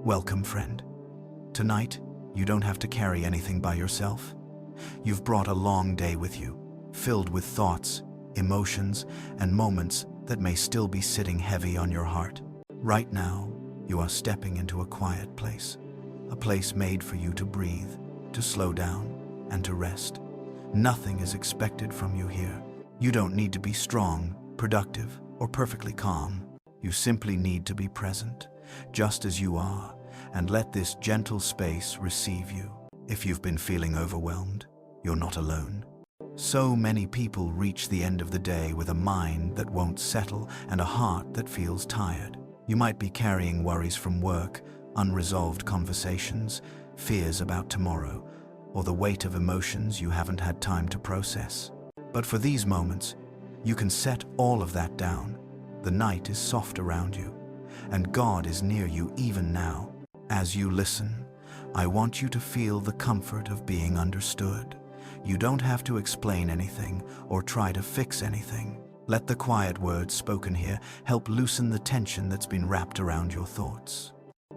Welcome, friend. Tonight, you don't have to carry anything by yourself. You've brought a long day with you, filled with thoughts, emotions, and moments that may still be sitting heavy on your heart. Right now, you are stepping into a quiet place, a place made for you to breathe, to slow down, and to rest. Nothing is expected from you here. You don't need to be strong, productive, or perfectly calm. You simply need to be present, just as you are, and let this gentle space receive you. If you've been feeling overwhelmed, you're not alone. So many people reach the end of the day with a mind that won't settle and a heart that feels tired. You might be carrying worries from work, unresolved conversations, fears about tomorrow, or the weight of emotions you haven't had time to process. But for these moments, you can set all of that down. The night is soft around you, and God is near you even now. As you listen, I want you to feel the comfort of being understood. You don't have to explain anything or try to fix anything. Let the quiet words spoken here help loosen the tension that's been wrapped around your thoughts.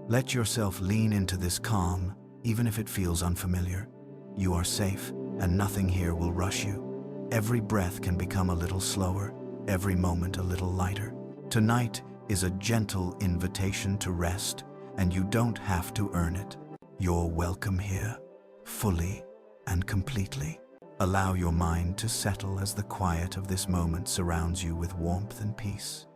Let yourself lean into this calm, even if it feels unfamiliar. You are safe, and nothing here will rush you. Every breath can become a little slower, every moment a little lighter. Tonight is a gentle invitation to rest, and you don't have to earn it. You're welcome here, fully and completely. Allow your mind to settle as the quiet of this moment surrounds you with warmth and peace.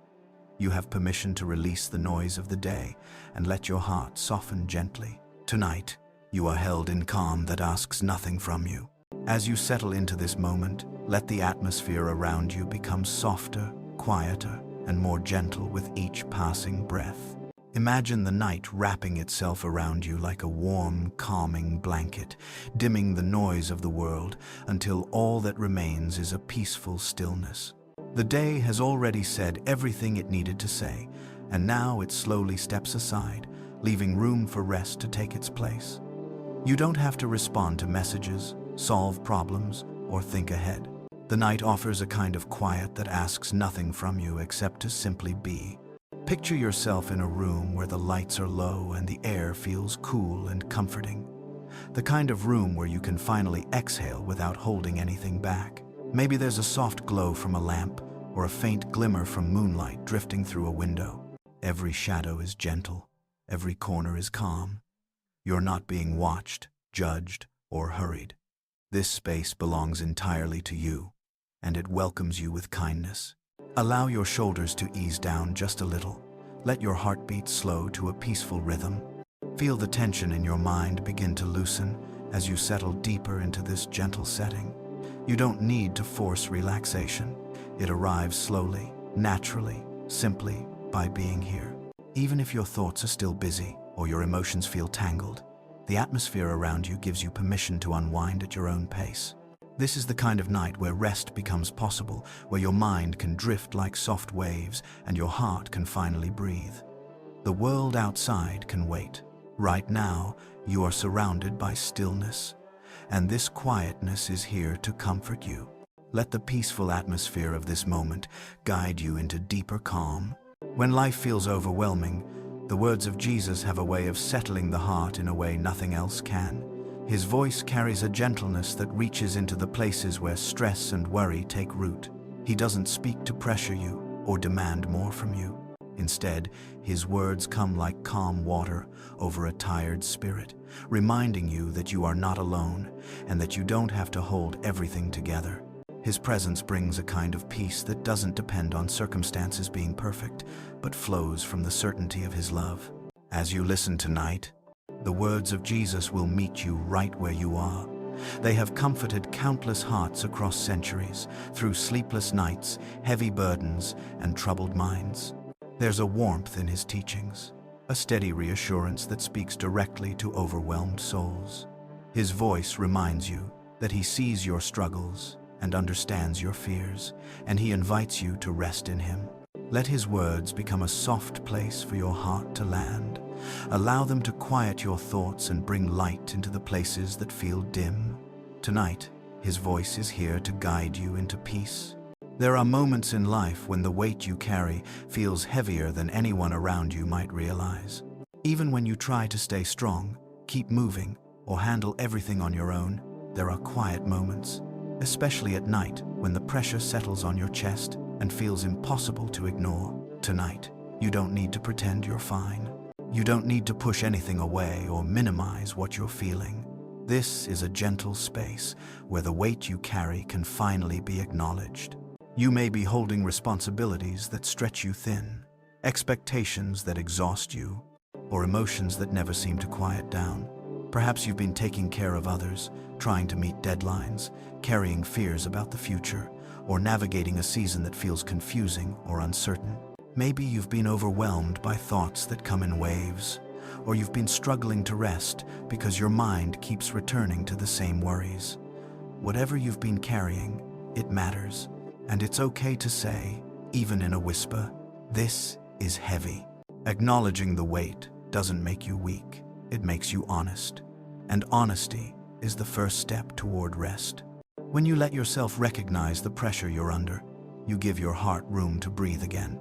You have permission to release the noise of the day and let your heart soften gently. Tonight, you are held in calm that asks nothing from you. As you settle into this moment, let the atmosphere around you become softer, quieter, and more gentle with each passing breath. Imagine the night wrapping itself around you like a warm, calming blanket, dimming the noise of the world until all that remains is a peaceful stillness. The day has already said everything it needed to say, and now it slowly steps aside, leaving room for rest to take its place. You don't have to respond to messages, solve problems, or think ahead. The night offers a kind of quiet that asks nothing from you except to simply be. Picture yourself in a room where the lights are low and the air feels cool and comforting. The kind of room where you can finally exhale without holding anything back. Maybe there's a soft glow from a lamp or a faint glimmer from moonlight drifting through a window. Every shadow is gentle. Every corner is calm. You're not being watched, judged, or hurried. This space belongs entirely to you, and it welcomes you with kindness. Allow your shoulders to ease down just a little. Let your heartbeat slow to a peaceful rhythm. Feel the tension in your mind begin to loosen as you settle deeper into this gentle setting. You don't need to force relaxation. It arrives slowly, naturally, simply by being here. Even if your thoughts are still busy or your emotions feel tangled, the atmosphere around you gives you permission to unwind at your own pace. This is the kind of night where rest becomes possible, where your mind can drift like soft waves and your heart can finally breathe. The world outside can wait. Right now, you are surrounded by stillness, and this quietness is here to comfort you. Let the peaceful atmosphere of this moment guide you into deeper calm. When life feels overwhelming, the words of Jesus have a way of settling the heart in a way nothing else can. His voice carries a gentleness that reaches into the places where stress and worry take root. He doesn't speak to pressure you or demand more from you. Instead, his words come like calm water over a tired spirit, reminding you that you are not alone and that you don't have to hold everything together. His presence brings a kind of peace that doesn't depend on circumstances being perfect, but flows from the certainty of his love. As you listen tonight, the words of Jesus will meet you right where you are. They have comforted countless hearts across centuries, through sleepless nights, heavy burdens, and troubled minds. There's a warmth in his teachings, a steady reassurance that speaks directly to overwhelmed souls. His voice reminds you that he sees your struggles and understands your fears, and he invites you to rest in him. Let his words become a soft place for your heart to land. Allow them to quiet your thoughts and bring light into the places that feel dim. Tonight, his voice is here to guide you into peace. There are moments in life when the weight you carry feels heavier than anyone around you might realize. Even when you try to stay strong, keep moving, or handle everything on your own, there are quiet moments, especially at night when the pressure settles on your chest and feels impossible to ignore. Tonight, you don't need to pretend you're fine. You don't need to push anything away or minimize what you're feeling. This is a gentle space where the weight you carry can finally be acknowledged. You may be holding responsibilities that stretch you thin, expectations that exhaust you, or emotions that never seem to quiet down. Perhaps you've been taking care of others, trying to meet deadlines, carrying fears about the future, or navigating a season that feels confusing or uncertain. Maybe you've been overwhelmed by thoughts that come in waves, or you've been struggling to rest because your mind keeps returning to the same worries. Whatever you've been carrying, it matters, and it's okay to say, even in a whisper, "This is heavy." Acknowledging the weight doesn't make you weak, it makes you honest. And honesty is the first step toward rest. When you let yourself recognize the pressure you're under, you give your heart room to breathe again.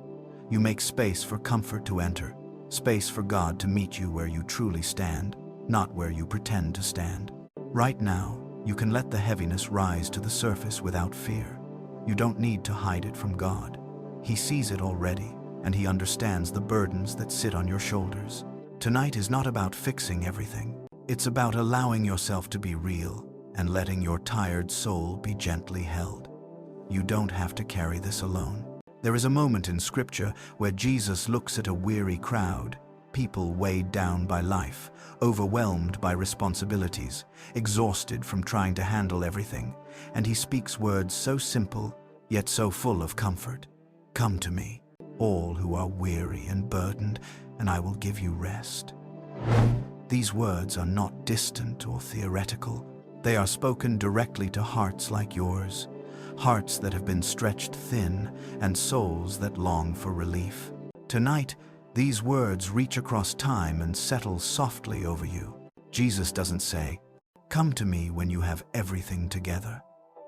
You make space for comfort to enter, space for God to meet you where you truly stand, not where you pretend to stand. Right now, you can let the heaviness rise to the surface without fear. You don't need to hide it from God. He sees it already, and He understands the burdens that sit on your shoulders. Tonight is not about fixing everything. It's about allowing yourself to be real and letting your tired soul be gently held. You don't have to carry this alone. There is a moment in Scripture where Jesus looks at a weary crowd, people weighed down by life, overwhelmed by responsibilities, exhausted from trying to handle everything, and He speaks words so simple, yet so full of comfort. "Come to me, all who are weary and burdened, and I will give you rest." These words are not distant or theoretical. They are spoken directly to hearts like yours, hearts that have been stretched thin and souls that long for relief. Tonight, these words reach across time and settle softly over you. Jesus doesn't say, "Come to me when you have everything together."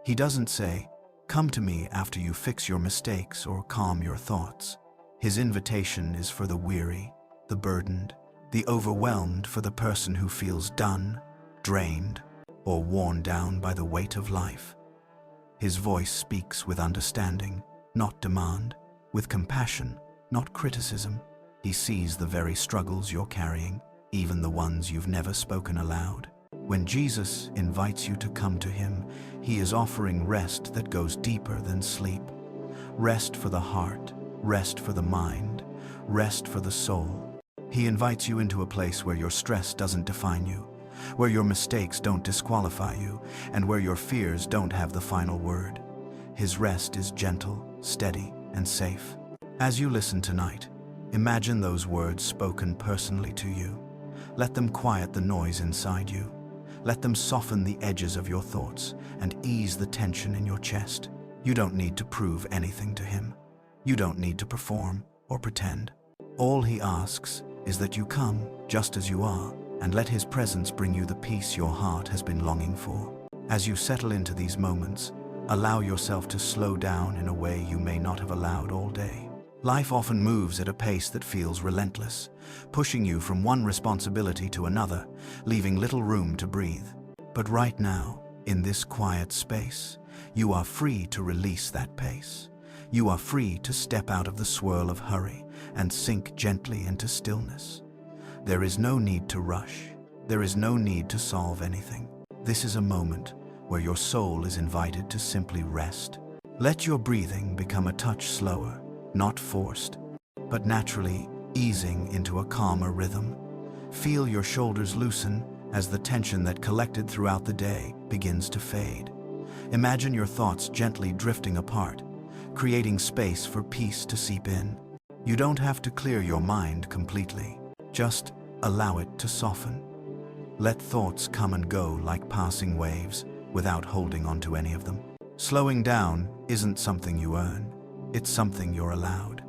He doesn't say, "Come to me after you fix your mistakes or calm your thoughts." His invitation is for the weary, the burdened, the overwhelmed, for the person who feels done, drained, or worn down by the weight of life. His voice speaks with understanding, not demand, with compassion, not criticism. He sees the very struggles you're carrying, even the ones you've never spoken aloud. When Jesus invites you to come to Him, He is offering rest that goes deeper than sleep. Rest for the heart, rest for the mind, rest for the soul. He invites you into a place where your stress doesn't define you, where your mistakes don't disqualify you, and where your fears don't have the final word. His rest is gentle, steady, and safe. As you listen tonight, imagine those words spoken personally to you. Let them quiet the noise inside you. Let them soften the edges of your thoughts and ease the tension in your chest. You don't need to prove anything to Him. You don't need to perform or pretend. All He asks is that you come just as you are, and let His presence bring you the peace your heart has been longing for. As you settle into these moments, allow yourself to slow down in a way you may not have allowed all day. Life often moves at a pace that feels relentless, pushing you from one responsibility to another, leaving little room to breathe. But right now, in this quiet space, you are free to release that pace. You are free to step out of the swirl of hurry and sink gently into stillness. There is no need to rush. There is no need to solve anything. This is a moment where your soul is invited to simply rest. Let your breathing become a touch slower, not forced, but naturally easing into a calmer rhythm. Feel your shoulders loosen as the tension that collected throughout the day begins to fade. Imagine your thoughts gently drifting apart, creating space for peace to seep in. You don't have to clear your mind completely. Just allow it to soften. Let thoughts come and go like passing waves without holding on to any of them. Slowing down isn't something you earn. It's something you're allowed.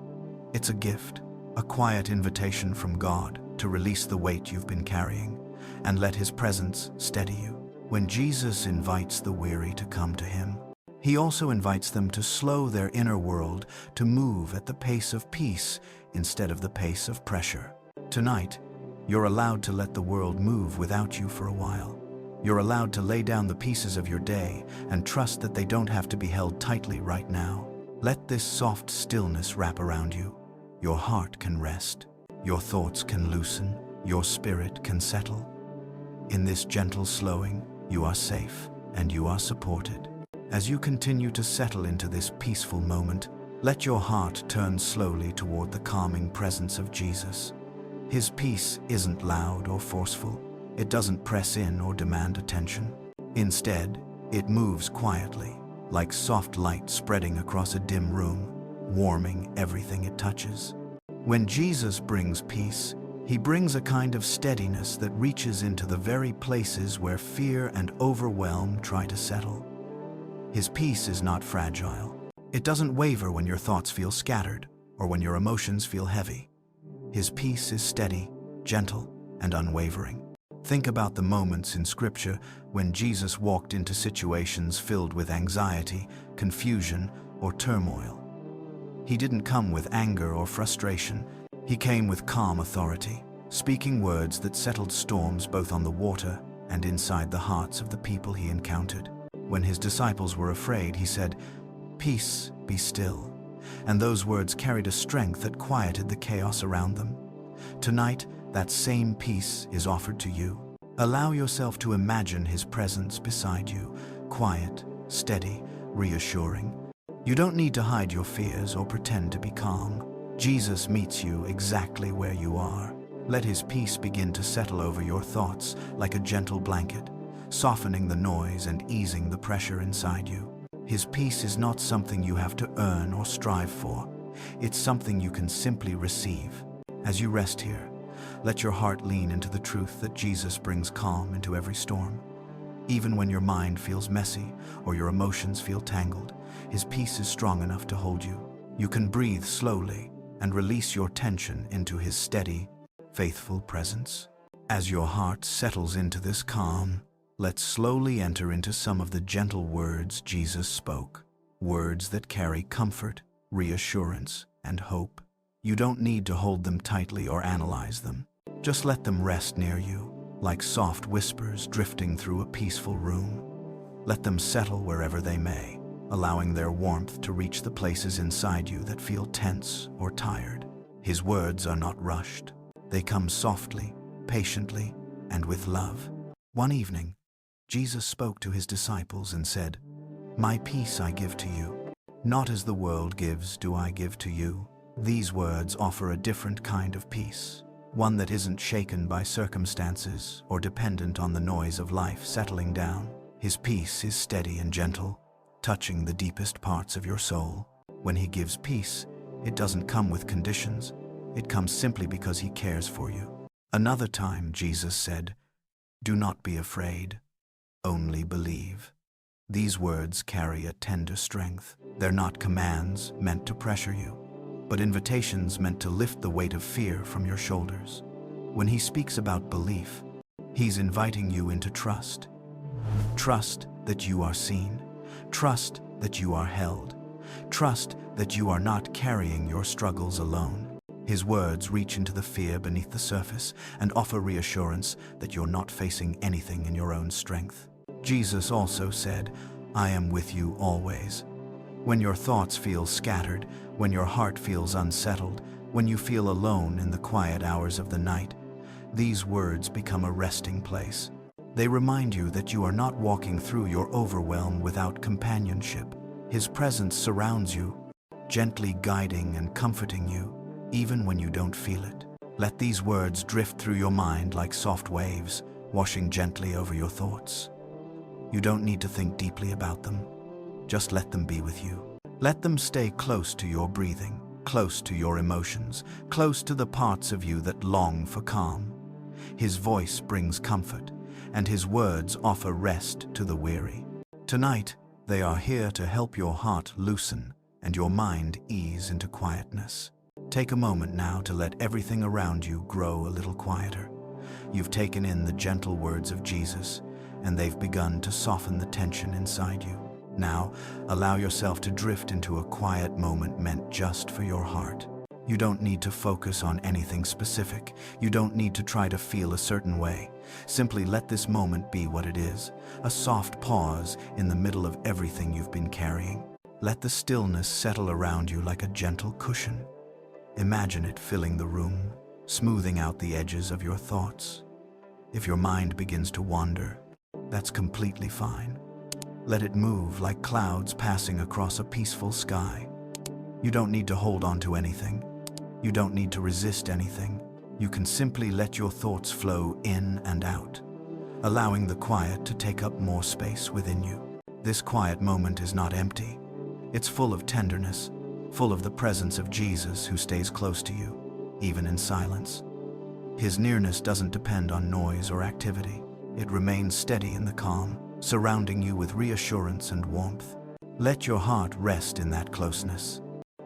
It's a gift, a quiet invitation from God to release the weight you've been carrying and let His presence steady you. When Jesus invites the weary to come to Him, He also invites them to slow their inner world to move at the pace of peace instead of the pace of pressure. Tonight, You're allowed to let the world move without you for a while. You're allowed to lay down the pieces of your day and trust that they don't have to be held tightly right now. Let this soft stillness wrap around you. Your heart can rest. Your thoughts can loosen. Your spirit can settle. In this gentle slowing, you are safe and you are supported. As you continue to settle into this peaceful moment, let your heart turn slowly toward the calming presence of Jesus. His peace isn't loud or forceful. It doesn't press in or demand attention. Instead, it moves quietly, like soft light spreading across a dim room, warming everything it touches. When Jesus brings peace, he brings a kind of steadiness that reaches into the very places where fear and overwhelm try to settle. His peace is not fragile. It doesn't waver when your thoughts feel scattered or when your emotions feel heavy. His peace is steady, gentle, and unwavering. Think about the moments in Scripture when Jesus walked into situations filled with anxiety, confusion, or turmoil. He didn't come with anger or frustration. He came with calm authority, speaking words that settled storms both on the water and inside the hearts of the people he encountered. When his disciples were afraid, he said, "Peace, be still." And those words carried a strength that quieted the chaos around them. Tonight, that same peace is offered to you. Allow yourself to imagine his presence beside you, quiet, steady, reassuring. You don't need to hide your fears or pretend to be calm. Jesus meets you exactly where you are. Let his peace begin to settle over your thoughts like a gentle blanket, softening the noise and easing the pressure inside you. His peace is not something you have to earn or strive for. It's something you can simply receive. As you rest here, let your heart lean into the truth that Jesus brings calm into every storm. Even when your mind feels messy or your emotions feel tangled, his peace is strong enough to hold you. You can breathe slowly and release your tension into his steady, faithful presence. As your heart settles into this calm, let's slowly enter into some of the gentle words Jesus spoke, words that carry comfort, reassurance, and hope. You don't need to hold them tightly or analyze them. Just let them rest near you, like soft whispers drifting through a peaceful room. Let them settle wherever they may, allowing their warmth to reach the places inside you that feel tense or tired. His words are not rushed. They come softly, patiently, and with love. One evening, Jesus spoke to his disciples and said, "My peace I give to you. Not as the world gives do I give to you." These words offer a different kind of peace, one that isn't shaken by circumstances or dependent on the noise of life settling down. His peace is steady and gentle, touching the deepest parts of your soul. When he gives peace, it doesn't come with conditions. It comes simply because he cares for you. Another time, Jesus said, "Do not be afraid, only believe." These words carry a tender strength. They're not commands meant to pressure you, but invitations meant to lift the weight of fear from your shoulders. When he speaks about belief, he's inviting you into trust. Trust that you are seen. Trust that you are held. Trust that you are not carrying your struggles alone. His words reach into the fear beneath the surface and offer reassurance that you're not facing anything in your own strength. Jesus also said, "I am with you always." When your thoughts feel scattered, when your heart feels unsettled, when you feel alone in the quiet hours of the night, these words become a resting place. They remind you that you are not walking through your overwhelm without companionship. His presence surrounds you, gently guiding and comforting you, even when you don't feel it. Let these words drift through your mind like soft waves, washing gently over your thoughts. You don't need to think deeply about them. Just let them be with you. Let them stay close to your breathing, close to your emotions, close to the parts of you that long for calm. His voice brings comfort, and his words offer rest to the weary. Tonight, they are here to help your heart loosen and your mind ease into quietness. Take a moment now to let everything around you grow a little quieter. You've taken in the gentle words of Jesus, and they've begun to soften the tension inside you. Now, allow yourself to drift into a quiet moment meant just for your heart. You don't need to focus on anything specific. You don't need to try to feel a certain way. Simply let this moment be what it is, a soft pause in the middle of everything you've been carrying. Let the stillness settle around you like a gentle cushion. Imagine it filling the room, smoothing out the edges of your thoughts. If your mind begins to wander, that's completely fine. Let it move like clouds passing across a peaceful sky. You don't need to hold on to anything. You don't need to resist anything. You can simply let your thoughts flow in and out, allowing the quiet to take up more space within you. This quiet moment is not empty. It's full of tenderness, full of the presence of Jesus who stays close to you, even in silence. His nearness doesn't depend on noise or activity. It remains steady in the calm, surrounding you with reassurance and warmth. Let your heart rest in that closeness.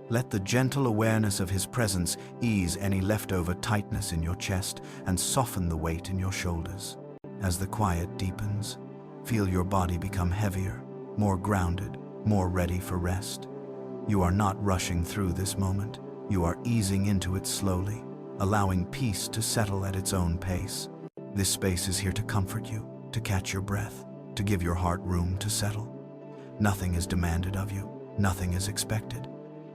Let the gentle awareness of His presence ease any leftover tightness in your chest and soften the weight in your shoulders. As the quiet deepens, feel your body become heavier, more grounded, more ready for rest. You are not rushing through this moment. You are easing into it slowly, allowing peace to settle at its own pace. This space is here to comfort you, to catch your breath, to give your heart room to settle. Nothing is demanded of you. Nothing is expected.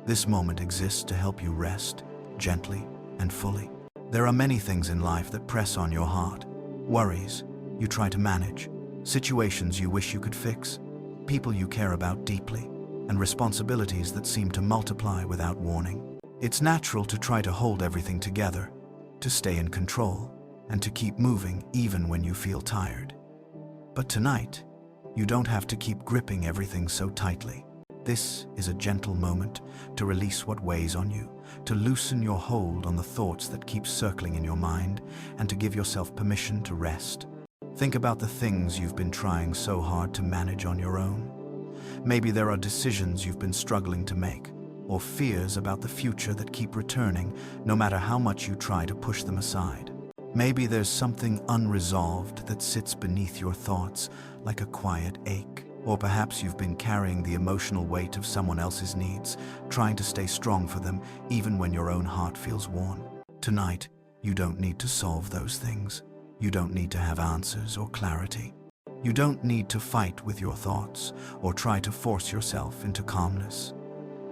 This moment exists to help you rest, gently and fully. There are many things in life that press on your heart. Worries you try to manage, situations you wish you could fix, people you care about deeply, and responsibilities that seem to multiply without warning. It's natural to try to hold everything together, to stay in control, and to keep moving even when you feel tired. But tonight, you don't have to keep gripping everything so tightly. This is a gentle moment to release what weighs on you, to loosen your hold on the thoughts that keep circling in your mind, and to give yourself permission to rest. Think about the things you've been trying so hard to manage on your own. Maybe there are decisions you've been struggling to make, or fears about the future that keep returning no matter how much you try to push them aside. Maybe there's something unresolved that sits beneath your thoughts like a quiet ache. Or perhaps you've been carrying the emotional weight of someone else's needs, trying to stay strong for them even when your own heart feels worn. Tonight, you don't need to solve those things. You don't need to have answers or clarity. You don't need to fight with your thoughts or try to force yourself into calmness.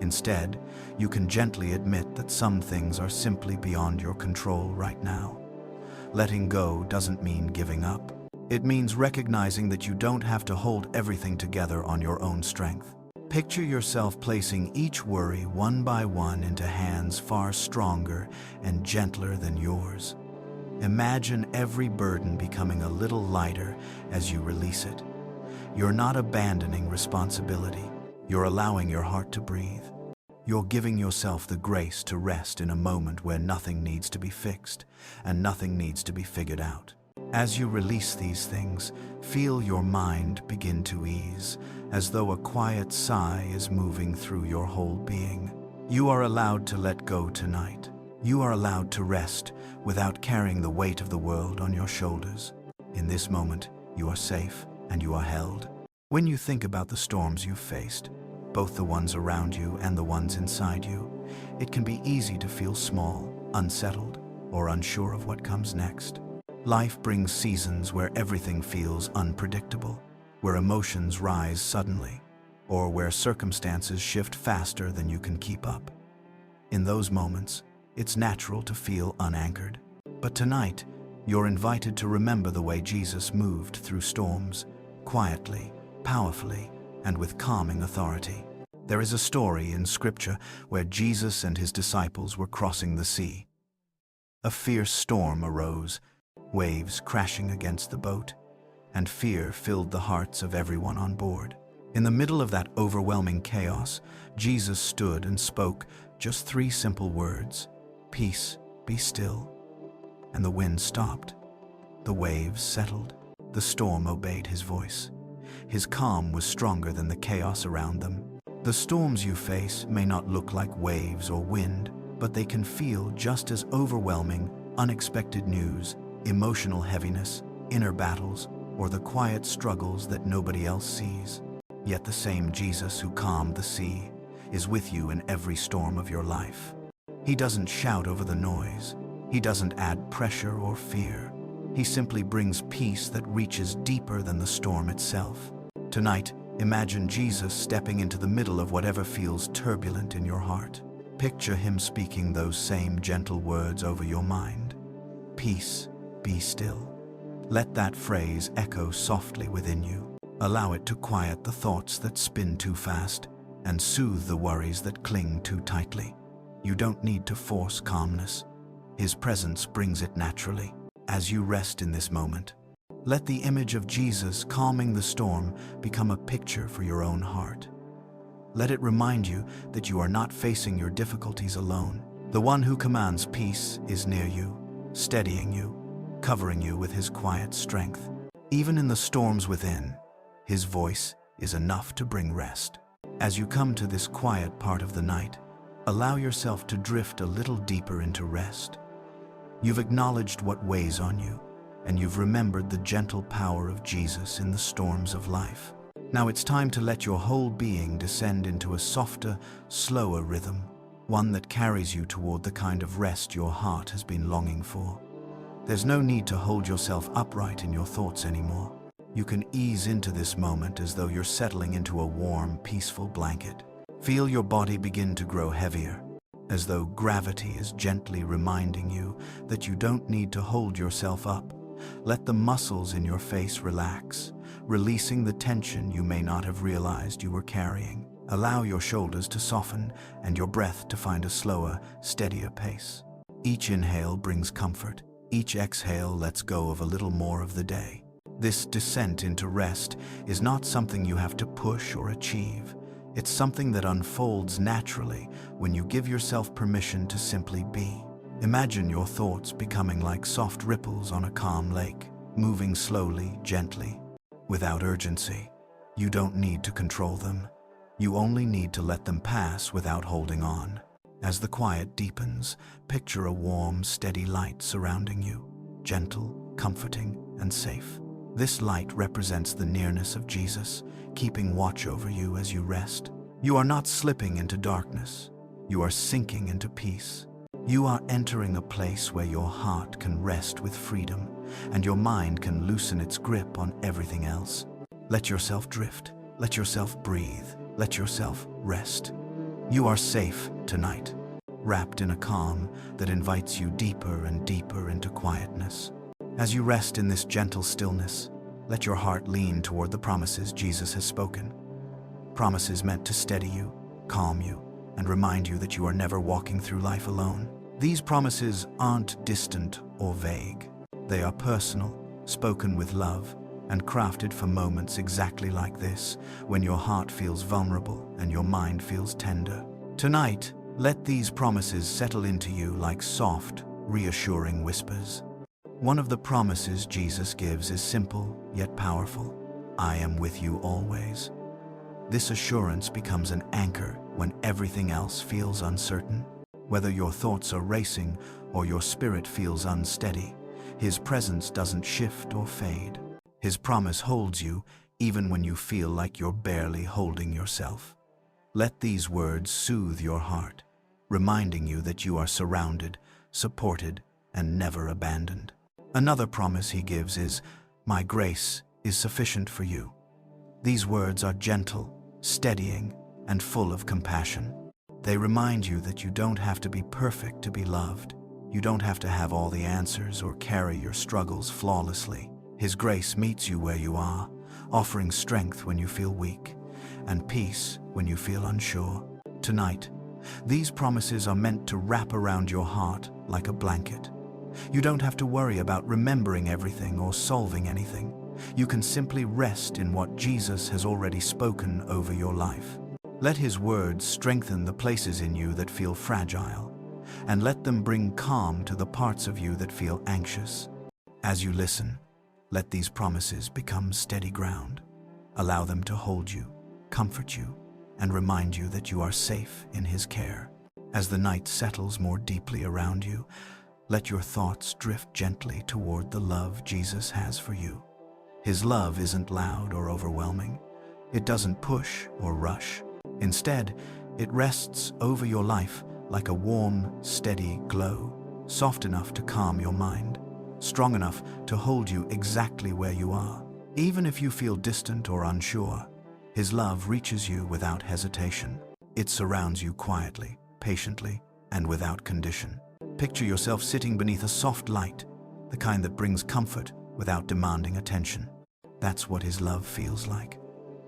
Instead, you can gently admit that some things are simply beyond your control right now. Letting go doesn't mean giving up. It means recognizing that you don't have to hold everything together on your own strength. Picture yourself placing each worry one by one into hands far stronger and gentler than yours. Imagine every burden becoming a little lighter as you release it. You're not abandoning responsibility. You're allowing your heart to breathe. You're giving yourself the grace to rest in a moment where nothing needs to be fixed and nothing needs to be figured out. As you release these things, feel your mind begin to ease, as though a quiet sigh is moving through your whole being. You are allowed to let go tonight. You are allowed to rest without carrying the weight of the world on your shoulders. In this moment, you are safe and you are held. When you think about the storms you've faced, both the ones around you and the ones inside you, it can be easy to feel small, unsettled, or unsure of what comes next. Life brings seasons where everything feels unpredictable, where emotions rise suddenly, or where circumstances shift faster than you can keep up. In those moments, it's natural to feel unanchored. But tonight, you're invited to remember the way Jesus moved through storms, quietly, powerfully, and with calming authority. There is a story in Scripture where Jesus and his disciples were crossing the sea. A fierce storm arose, waves crashing against the boat, and fear filled the hearts of everyone on board. In the middle of that overwhelming chaos, Jesus stood and spoke just 3 simple words: "Peace, be still." And the wind stopped. The waves settled. The storm obeyed his voice. His calm was stronger than the chaos around them. The storms you face may not look like waves or wind, but they can feel just as overwhelming: unexpected news, emotional heaviness, inner battles, or the quiet struggles that nobody else sees. Yet the same Jesus who calmed the sea is with you in every storm of your life. He doesn't shout over the noise. He doesn't add pressure or fear. He simply brings peace that reaches deeper than the storm itself. Tonight, imagine Jesus stepping into the middle of whatever feels turbulent in your heart. Picture him speaking those same gentle words over your mind. Peace, be still. Let that phrase echo softly within you. Allow it to quiet the thoughts that spin too fast and soothe the worries that cling too tightly. You don't need to force calmness. His presence brings it naturally. As you rest in this moment, let the image of Jesus calming the storm become a picture for your own heart. Let it remind you that you are not facing your difficulties alone. The one who commands peace is near you, steadying you, covering you with his quiet strength. Even in the storms within, his voice is enough to bring rest. As you come to this quiet part of the night, allow yourself to drift a little deeper into rest. You've acknowledged what weighs on you, and you've remembered the gentle power of Jesus in the storms of life. Now it's time to let your whole being descend into a softer, slower rhythm, one that carries you toward the kind of rest your heart has been longing for. There's no need to hold yourself upright in your thoughts anymore. You can ease into this moment as though you're settling into a warm, peaceful blanket. Feel your body begin to grow heavier, as though gravity is gently reminding you that you don't need to hold yourself up. Let the muscles in your face relax, releasing the tension you may not have realized you were carrying. Allow your shoulders to soften and your breath to find a slower, steadier pace. Each inhale brings comfort. Each exhale lets go of a little more of the day. This descent into rest is not something you have to push or achieve. It's something that unfolds naturally when you give yourself permission to simply be. Imagine your thoughts becoming like soft ripples on a calm lake, moving slowly, gently, without urgency. You don't need to control them. You only need to let them pass without holding on. As the quiet deepens, picture a warm, steady light surrounding you, gentle, comforting, and safe. This light represents the nearness of Jesus, keeping watch over you as you rest. You are not slipping into darkness. You are sinking into peace. You are entering a place where your heart can rest with freedom, and your mind can loosen its grip on everything else. Let yourself drift. Let yourself breathe. Let yourself rest. You are safe tonight, wrapped in a calm that invites you deeper and deeper into quietness. As you rest in this gentle stillness, let your heart lean toward the promises Jesus has spoken. Promises meant to steady you, calm you, and remind you that you are never walking through life alone. These promises aren't distant or vague. They are personal, spoken with love, and crafted for moments exactly like this, when your heart feels vulnerable and your mind feels tender. Tonight, let these promises settle into you like soft, reassuring whispers. One of the promises Jesus gives is simple yet powerful. I am with you always. This assurance becomes an anchor when everything else feels uncertain. Whether your thoughts are racing or your spirit feels unsteady, His presence doesn't shift or fade. His promise holds you even when you feel like you're barely holding yourself. Let these words soothe your heart, reminding you that you are surrounded, supported, and never abandoned. Another promise He gives is, "My grace is sufficient for you." These words are gentle, steadying, and full of compassion. They remind you that you don't have to be perfect to be loved. You don't have to have all the answers or carry your struggles flawlessly. His grace meets you where you are, offering strength when you feel weak, and peace when you feel unsure. Tonight, these promises are meant to wrap around your heart like a blanket. You don't have to worry about remembering everything or solving anything. You can simply rest in what Jesus has already spoken over your life. Let His words strengthen the places in you that feel fragile, and let them bring calm to the parts of you that feel anxious. As you listen, let these promises become steady ground. Allow them to hold you, comfort you, and remind you that you are safe in His care. As the night settles more deeply around you, let your thoughts drift gently toward the love Jesus has for you. His love isn't loud or overwhelming. It doesn't push or rush. Instead, it rests over your life like a warm, steady glow, soft enough to calm your mind, strong enough to hold you exactly where you are. Even if you feel distant or unsure, His love reaches you without hesitation. It surrounds you quietly, patiently, and without condition. Picture yourself sitting beneath a soft light, the kind that brings comfort without demanding attention. That's what His love feels like,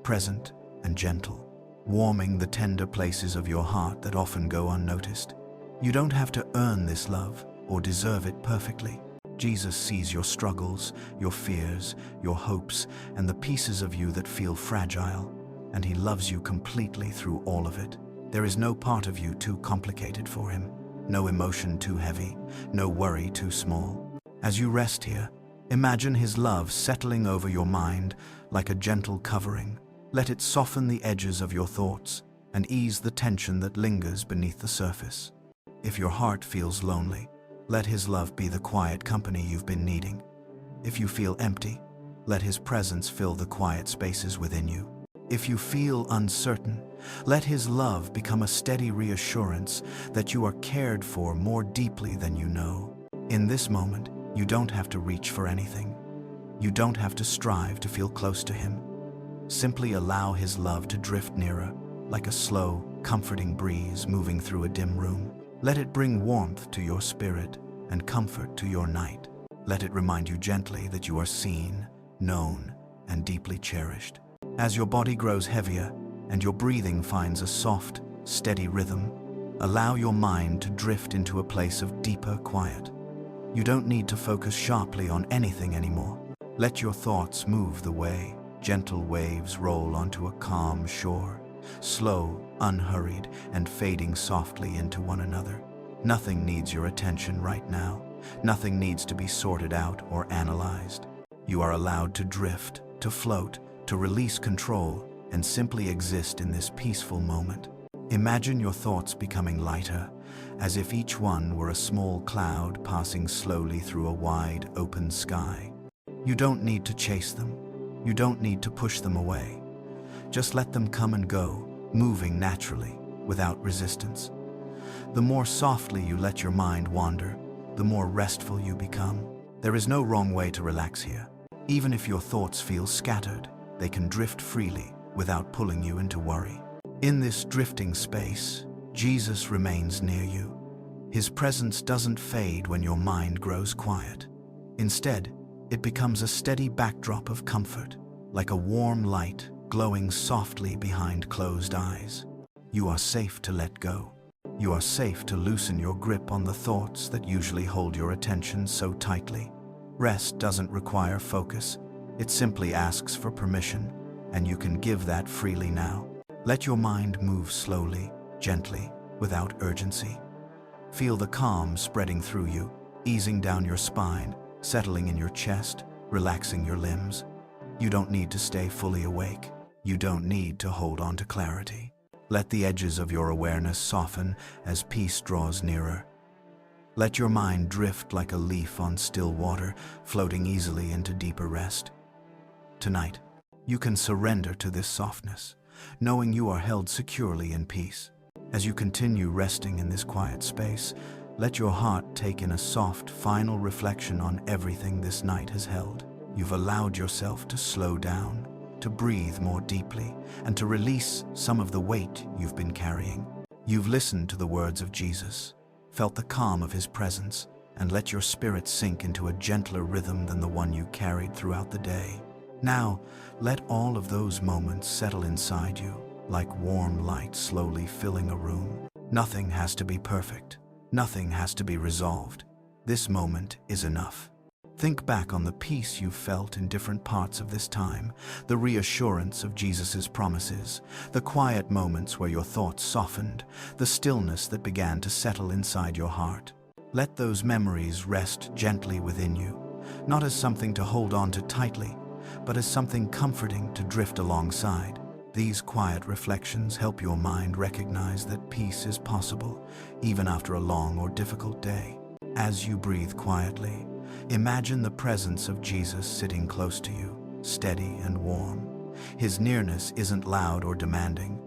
present and gentle, warming the tender places of your heart that often go unnoticed. You don't have to earn this love or deserve it perfectly. Jesus sees your struggles, your fears, your hopes, and the pieces of you that feel fragile, and He loves you completely through all of it. There is no part of you too complicated for Him, no emotion too heavy, no worry too small. As you rest here, imagine His love settling over your mind like a gentle covering. Let it soften the edges of your thoughts and ease the tension that lingers beneath the surface. If your heart feels lonely, let His love be the quiet company you've been needing. If you feel empty, let His presence fill the quiet spaces within you. If you feel uncertain, let His love become a steady reassurance that you are cared for more deeply than you know. In this moment, you don't have to reach for anything. You don't have to strive to feel close to Him. Simply allow His love to drift nearer, like a slow, comforting breeze moving through a dim room. Let it bring warmth to your spirit and comfort to your night. Let it remind you gently that you are seen, known, and deeply cherished. As your body grows heavier and your breathing finds a soft, steady rhythm, allow your mind to drift into a place of deeper quiet. You don't need to focus sharply on anything anymore. Let your thoughts move the way gentle waves roll onto a calm shore, slow, unhurried, and fading softly into one another. Nothing needs your attention right now. Nothing needs to be sorted out or analyzed. You are allowed to drift, to float, to release control, and simply exist in this peaceful moment. Imagine your thoughts becoming lighter, as if each one were a small cloud passing slowly through a wide, open sky. You don't need to chase them. You don't need to push them away. Just let them come and go, moving naturally, without resistance. The more softly you let your mind wander, the more restful you become. There is no wrong way to relax here. Even if your thoughts feel scattered, they can drift freely without pulling you into worry. In this drifting space, Jesus remains near you. His presence doesn't fade when your mind grows quiet. Instead, it becomes a steady backdrop of comfort, like a warm light glowing softly behind closed eyes. You are safe to let go. You are safe to loosen your grip on the thoughts that usually hold your attention so tightly. Rest doesn't require focus. It simply asks for permission, and you can give that freely now. Let your mind move slowly, gently, without urgency. Feel the calm spreading through you, easing down your spine, settling in your chest, relaxing your limbs. You don't need to stay fully awake. You don't need to hold on to clarity. Let the edges of your awareness soften as peace draws nearer. Let your mind drift like a leaf on still water, floating easily into deeper rest. Tonight, you can surrender to this softness, knowing you are held securely in peace. As you continue resting in this quiet space, let your heart take in a soft, final reflection on everything this night has held. You've allowed yourself to slow down, to breathe more deeply, and to release some of the weight you've been carrying. You've listened to the words of Jesus, felt the calm of His presence, and let your spirit sink into a gentler rhythm than the one you carried throughout the day. Now, let all of those moments settle inside you, like warm light slowly filling a room. Nothing has to be perfect. Nothing has to be resolved. This moment is enough. Think back on the peace you felt in different parts of this time, the reassurance of Jesus' promises, the quiet moments where your thoughts softened, the stillness that began to settle inside your heart. Let those memories rest gently within you, not as something to hold on to tightly, but as something comforting to drift alongside. These quiet reflections help your mind recognize that peace is possible, even after a long or difficult day. As you breathe quietly, imagine the presence of Jesus sitting close to you, steady and warm. His nearness isn't loud or demanding.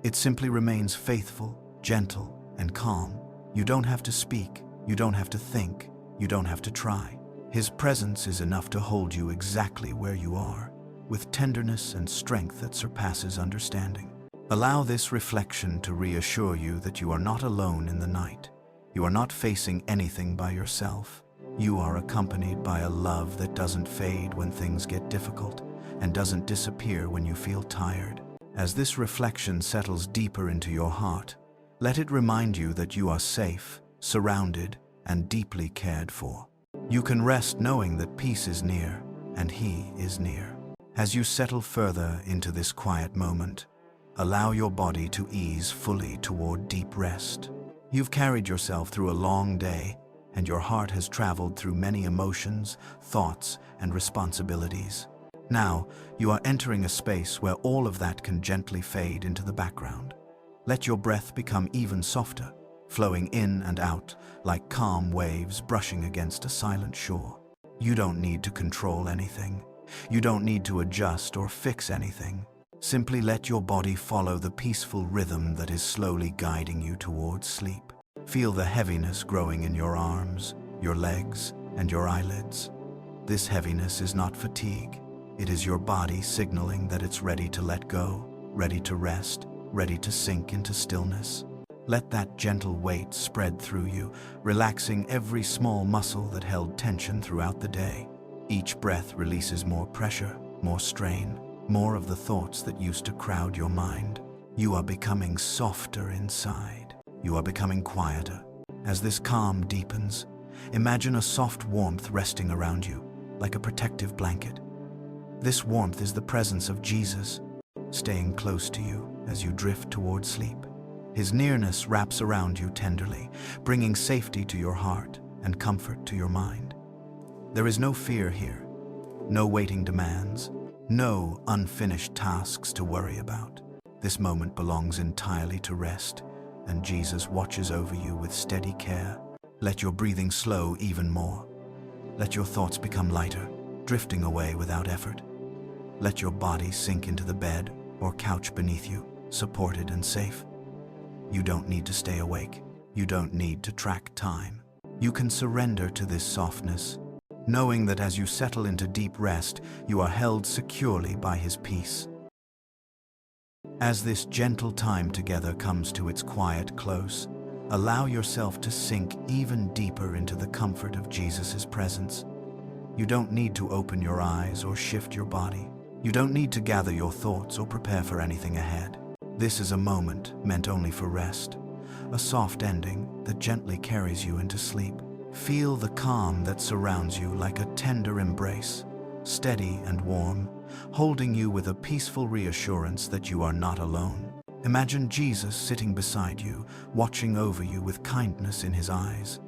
It simply remains faithful, gentle, and calm. You don't have to speak, you don't have to think, you don't have to try. His presence is enough to hold you exactly where you are, with tenderness and strength that surpasses understanding. Allow this reflection to reassure you that you are not alone in the night. You are not facing anything by yourself. You are accompanied by a love that doesn't fade when things get difficult and doesn't disappear when you feel tired. As this reflection settles deeper into your heart, let it remind you that you are safe, surrounded, and deeply cared for. You can rest knowing that peace is near and He is near. As you settle further into this quiet moment, allow your body to ease fully toward deep rest. You've carried yourself through a long day, and your heart has traveled through many emotions, thoughts, and responsibilities. Now, you are entering a space where all of that can gently fade into the background. Let your breath become even softer, flowing in and out like calm waves brushing against a silent shore. You don't need to control anything. You don't need to adjust or fix anything. Simply let your body follow the peaceful rhythm that is slowly guiding you towards sleep. Feel the heaviness growing in your arms, your legs, and your eyelids. This heaviness is not fatigue. It is your body signaling that it's ready to let go, ready to rest, ready to sink into stillness. Let that gentle weight spread through you, relaxing every small muscle that held tension throughout the day. Each breath releases more pressure, more strain, more of the thoughts that used to crowd your mind. You are becoming softer inside. You are becoming quieter. As this calm deepens, imagine a soft warmth resting around you, like a protective blanket. This warmth is the presence of Jesus, staying close to you as you drift toward sleep. His nearness wraps around you tenderly, bringing safety to your heart and comfort to your mind. There is no fear here, no waiting demands, no unfinished tasks to worry about. This moment belongs entirely to rest, and Jesus watches over you with steady care. Let your breathing slow even more. Let your thoughts become lighter, drifting away without effort. Let your body sink into the bed or couch beneath you, supported and safe. You don't need to stay awake. You don't need to track time. You can surrender to this softness, knowing that as you settle into deep rest, you are held securely by His peace. As this gentle time together comes to its quiet close, allow yourself to sink even deeper into the comfort of Jesus' presence. You don't need to open your eyes or shift your body. You don't need to gather your thoughts or prepare for anything ahead. This is a moment meant only for rest, a soft ending that gently carries you into sleep. Feel the calm that surrounds you like a tender embrace, steady and warm, holding you with a peaceful reassurance that you are not alone. Imagine Jesus sitting beside you, watching over you with kindness in His eyes.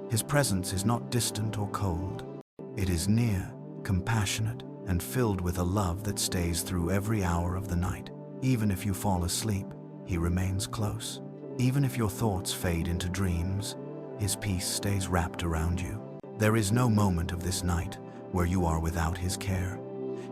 His presence is not distant or cold. It is near, compassionate, and filled with a love that stays through every hour of the night. Even if you fall asleep, He remains close. Even if your thoughts fade into dreams, His peace stays wrapped around you. There is no moment of this night where you are without His care.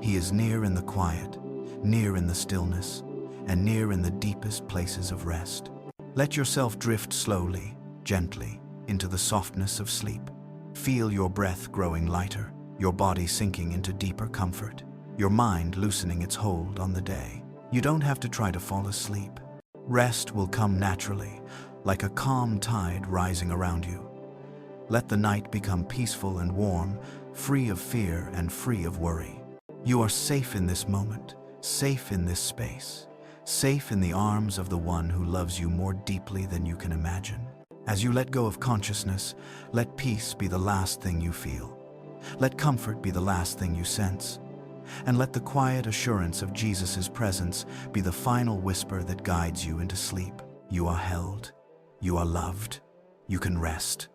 He is near in the quiet, near in the stillness, and near in the deepest places of rest. Let yourself drift slowly, gently, into the softness of sleep. Feel your breath growing lighter, your body sinking into deeper comfort, your mind loosening its hold on the day. You don't have to try to fall asleep. Rest will come naturally, like a calm tide rising around you. Let the night become peaceful and warm, free of fear and free of worry. You are safe in this moment, safe in this space, safe in the arms of the one who loves you more deeply than you can imagine. As you let go of consciousness, let peace be the last thing you feel. Let comfort be the last thing you sense. And let the quiet assurance of Jesus' presence be the final whisper that guides you into sleep. You are held. You are loved. You can rest.